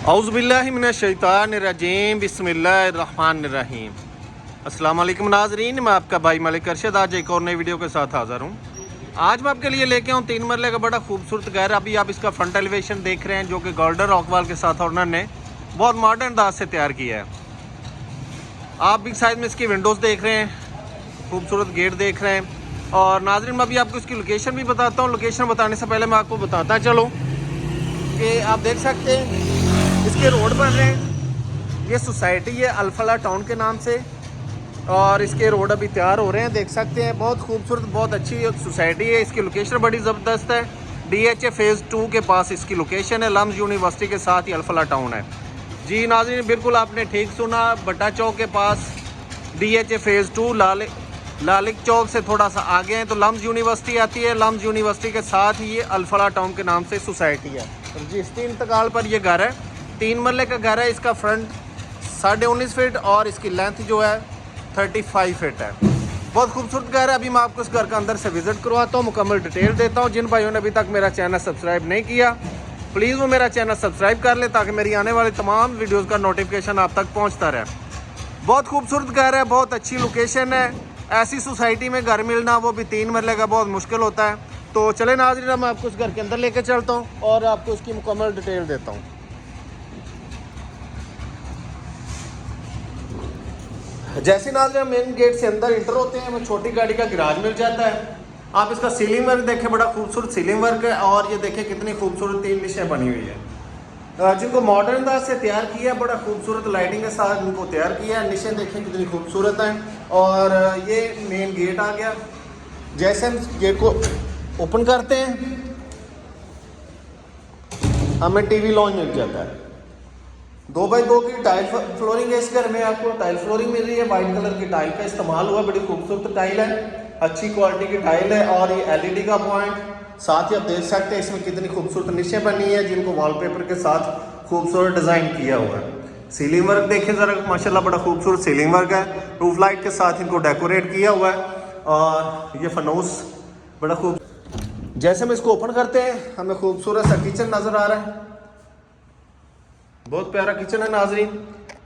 औज़ुबिल्लाहिमिनश्शैतानिर्रजीम बिस्मिल्लाहिर्रहमानिर्रहीम। अस्सलाम वालेकुम नाज़रीन, मैं आपका भाई मलिक अरशद आज एक और नई वीडियो के साथ हाज़िर हूँ। आज मैं आपके लिए लेके आऊँ 3 मरले का बड़ा खूबसूरत घर। अभी आप इसका फ्रंट एलिवेशन देख रहे हैं जो कि गोल्डन रॉकवाल के साथ ऑनर ने बहुत मॉडर्न अंदाज से तैयार किया है। आप बिग साइज़ में इसकी विंडोज़ देख रहे हैं, खूबसूरत गेट देख रहे हैं। और नाज़रीन मैं अभी आपको इसकी लोकेशन भी बताता हूँ। लोकेशन बताने से पहले मैं आपको बताता चलो कि आप देख सकते हैं इसके रोड बन रहे हैं। ये सोसाइटी है अल्फला टाउन के नाम से और इसके रोड अभी तैयार हो रहे हैं, देख सकते हैं। बहुत खूबसूरत, बहुत अच्छी सोसाइटी है। इसकी लोकेशन बड़ी ज़बरदस्त है। DHA फेज़ 2 के पास इसकी लोकेशन है। लम्स यूनिवर्सिटी के साथ ही अल्फला टाउन है। जी नाज़रीन बिल्कुल आपने ठीक सुना, बट्टा चौक के पास DHA फेज़ 2 लालिक चौक से थोड़ा सा आगे हैं तो लम्स यूनिवर्सिटी आती है। लम्स यूनिवर्सिटी के साथ ही ये अल्फला टाउन के नाम से सोसाइटी है। रजिस्ट्री इंतकाल पर ये घर है। 3 मरले का घर है। इसका फ्रंट 19.5 फीट और इसकी लेंथ जो है 35 फीट है। बहुत खूबसूरत घर है। अभी मैं आपको इस घर का अंदर से विजिट करवाता हूँ, मुकम्मल डिटेल देता हूँ। जिन भाइयों ने अभी तक मेरा चैनल सब्सक्राइब नहीं किया प्लीज़ वो मेरा चैनल सब्सक्राइब कर ले ताकि मेरी आने वाली तमाम वीडियोज़ का नोटिफिकेशन आप तक पहुँचता रहे। बहुत खूबसूरत घर है, बहुत अच्छी लोकेशन है। ऐसी सोसाइटी में घर मिलना वो भी 3 मरले का बहुत मुश्किल होता है। तो चले नाज़रीन मैं आपको इस घर के अंदर लेके चलता हूँ और आपको इसकी मुकम्मल डिटेल देता हूँ। जैसे नाज़रीन मेन गेट से अंदर इंटर होते हैं हमें छोटी गाड़ी का गैराज मिल जाता है। आप इसका सीलिंग वर्क देखें, बड़ा खूबसूरत सीलिंग वर्क है। और ये देखें कितनी खूबसूरत 3 निशें बनी हुई है जिनको मॉडर्न अंदाज से तैयार किया, बड़ा खूबसूरत लाइटिंग के साथ इनको तैयार किया है। निशें देखें कितनी खूबसूरत हैं। और ये मेन गेट आ गया। जैसे हम गेट को ओपन करते हैं हमें TV लॉन्च मिल जाता है। 2x2 की टाइल फ्लोरिंग है। इस घर में आपको टाइल फ्लोरिंग मिल रही है। वाइट कलर की टाइल का इस्तेमाल हुआ, बड़ी खूबसूरत टाइल है, अच्छी क्वालिटी की टाइल है। और ये LED का पॉइंट साथ ही आप देख सकते हैं इसमें कितनी खूबसूरत निशें बनी है जिनको वॉलपेपर के साथ खूबसूरत डिज़ाइन किया हुआ है। सीलिंग वर्क देखें ज़रा, माशाल्लाह बड़ा खूबसूरत सीलिंग वर्क है। रूफ लाइट के साथ इनको डेकोरेट किया हुआ है। और ये फनूस बड़ा खूब। जैसे हम इसको ओपन करते हैं हमें खूबसूरत सा किचन नज़र आ रहा है। बहुत प्यारा किचन है नाज़रीन।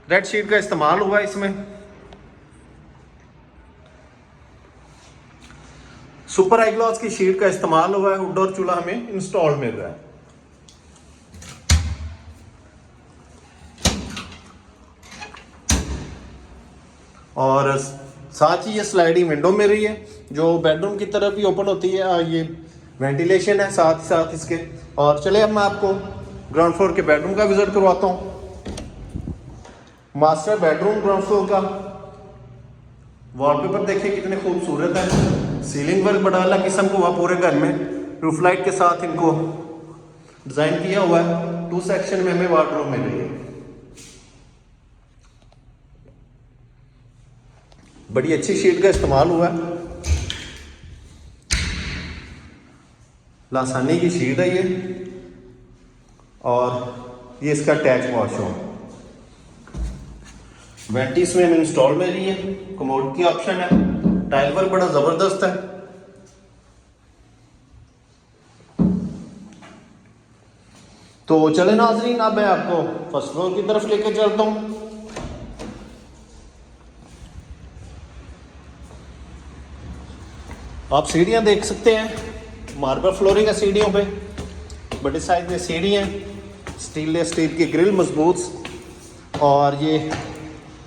रेड शीट का इस्तेमाल हुआ है इसमें। सुपर हाई ग्लॉस की शीट का इस्तेमाल हुआ है। हुड और चूल्हा हमें इंस्टॉल मिल रहा है। और साथ ही ये स्लाइडिंग विंडो मिल रही है जो बेडरूम की तरफ भी ओपन होती है। और ये वेंटिलेशन है साथ ही साथ इसके। और चले अब मैं आपको ग्राउंड फ्लोर के बेडरूम का विजिट करवाता हूँ। मास्टर बेडरूम ग्राउंड फ्लोर का वॉलपेपर देखिए कितने खूबसूरत है। सीलिंग वर्क बड़ा अलग किस्म को हुआ पूरे घर में। रूफ लाइट के साथ इनको डिजाइन किया हुआ है। 2 सेक्शन में हमें वार्डरोब मिल रही है। बड़ी अच्छी शीट का इस्तेमाल हुआ है। लासानी की शीट है ये। और ये इसका अटैच वॉशरूम। वेंटी इसमें हमें इंस्टॉल में रही है। कमोड की ऑप्शन है। टाइल वर्क बड़ा जबरदस्त है। तो चले नाजरीन अब मैं आपको फर्स्ट फ्लोर की तरफ लेके चलता हूं। आप सीढ़ियां देख सकते हैं, मार्बल फ्लोरिंग है सीढ़ियों पे। बड़े साइज में सीढ़ी हैं, स्टील की ग्रिल मजबूत। और ये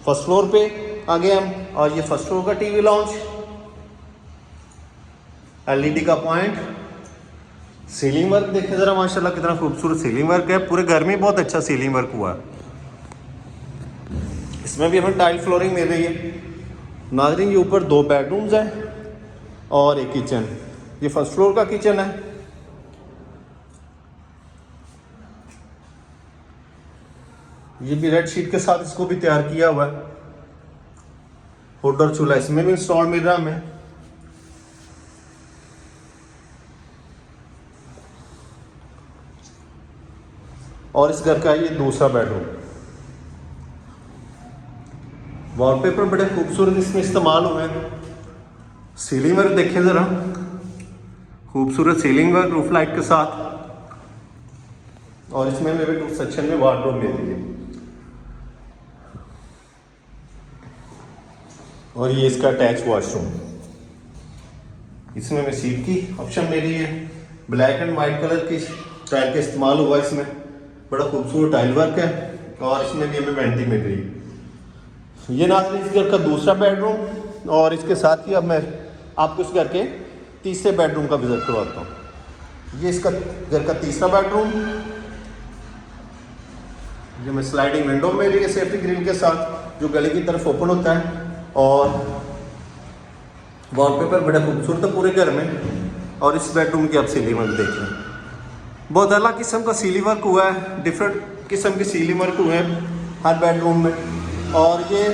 फर्स्ट फ्लोर पे आ गए हम। और ये फर्स्ट फ्लोर का TV लॉन्च, LED का पॉइंट, सीलिंग वर्क देखें ज़रा माशाल्लाह कितना खूबसूरत सीलिंग वर्क है। पूरे घर में बहुत अच्छा सीलिंग वर्क हुआ है। इसमें भी हमें टाइल फ्लोरिंग मिल रही है। नाज़रीन ये ऊपर 2 बेडरूम्स हैं और एक किचन। ये फर्स्ट फ्लोर का किचन है। ये भी रेड शीट के साथ इसको भी तैयार किया हुआ है। हुड और चूल्हा इसमें भी इंस्टॉल मिल रहा है हमें। और इस घर का ये दूसरा बेडरूम। वॉलपेपर बड़े खूबसूरत इसमें इस्तेमाल हुए हैं। सीलिंग वर्क देखें ज़रा, खूबसूरत सीलिंग वर्क रूफ लाइट के साथ। और इसमें मेरे टू सेक्शन में वार्डरोब मिली है। और ये इसका अटैच वॉशरूम, इसमें मैं सीट की ऑप्शन मिली है। ब्लैक एंड वाइट कलर की टाइल का इस्तेमाल हुआ है, इसमें बड़ा खूबसूरत टाइल वर्क है। और इसमें भी हमें वेंटी मिल रही है। ये नाज़रीन इस घर का दूसरा बेडरूम, और इसके साथ ही अब मैं आपको इस घर के तीसरे बेडरूम का विजिट करवाता हूँ। ये इसका घर का तीसरा बेडरूम, जो मैं स्लाइडिंग विंडो में भी सेफ्टी ग्रिल के साथ, जो गली की तरफ ओपन होता है। और वॉलपेपर बड़ा खूबसूरत है पूरे घर में। और इस बेडरूम की आप सीलिंग वर्क देख लें, बहुत अलग किस्म का सीलिंग वर्क हुआ है, डिफरेंट किस्म के सीलिंग वर्क हुए हैं हर बेडरूम में। और ये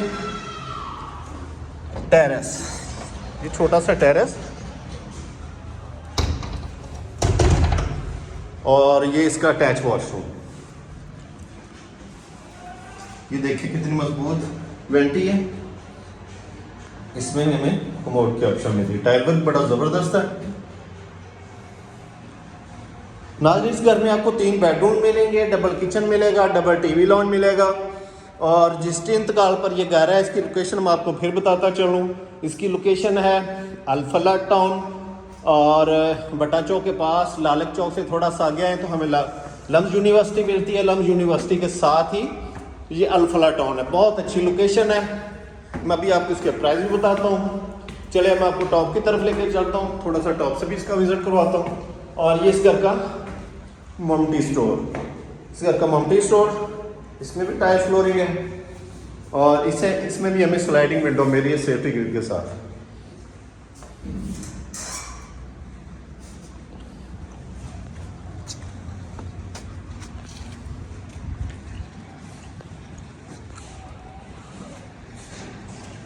टेरेस, ये छोटा सा टेरेस, और ये इसका अटैच वॉशरूम। ये देखिए कितनी मजबूत वेंटी है। इसमें हमें कमोड की ऑप्शन मिली, टाइल वर्क बड़ा ज़बरदस्त है। नाज़रीन इस घर में आपको 3 बेडरूम मिलेंगे, डबल किचन मिलेगा, डबल टीवी लॉन मिलेगा। और जिसके इंतकाल पर ये घर है, इसकी लोकेशन मैं आपको फिर बताता चलूँ। इसकी लोकेशन है अल-फलाह टाउन, और बटा चौक के पास, लालक चौक से थोड़ा सा आगे आए तो हमें लम्स यूनिवर्सिटी मिलती है। लम्स यूनिवर्सिटी के साथ ही ये अल-फलाह टाउन है, बहुत अच्छी लोकेशन है। मैं अभी आपको इसके प्राइस भी बताता हूँ। चलिए मैं आपको टॉप की तरफ लेकर चलता हूँ, थोड़ा सा टॉप से भी इसका विजिट करवाता हूँ। और ये इस घर का ममटी स्टोर, इस घर का ममटी स्टोर, इसमें भी टाइल फ्लोरिंग है। और इसमें भी हमें स्लाइडिंग विंडो मिली है सेफ्टी ग्रिल के साथ।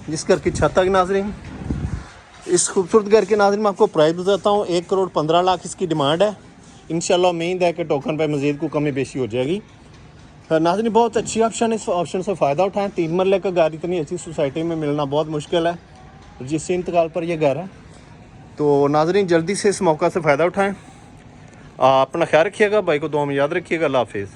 जिस घर की छत तक नाज़रीन, इस खूबसूरत घर के नाज़रीन मैं आपको प्राइस बताता हूँ। 1,15,00,000 इसकी डिमांड है। इंशाल्लाह उम्मीद है कि टोकन पर मज़ीद को कमी बेशी हो जाएगी। नाज़रीन बहुत अच्छी ऑप्शन है, इस ऑप्शन से फ़ायदा उठाएं। 3 मरले का घर इतनी अच्छी सोसाइटी में मिलना बहुत मुश्किल है, जिससे इंतकाल पर यह घर है। तो नाज़रीन जल्दी से इस मौका से फ़ायदा उठाएँ। अपना ख्याल रखिएगा, भाई को दुआ में याद रखिएगा। अल्लाह हाफिज़।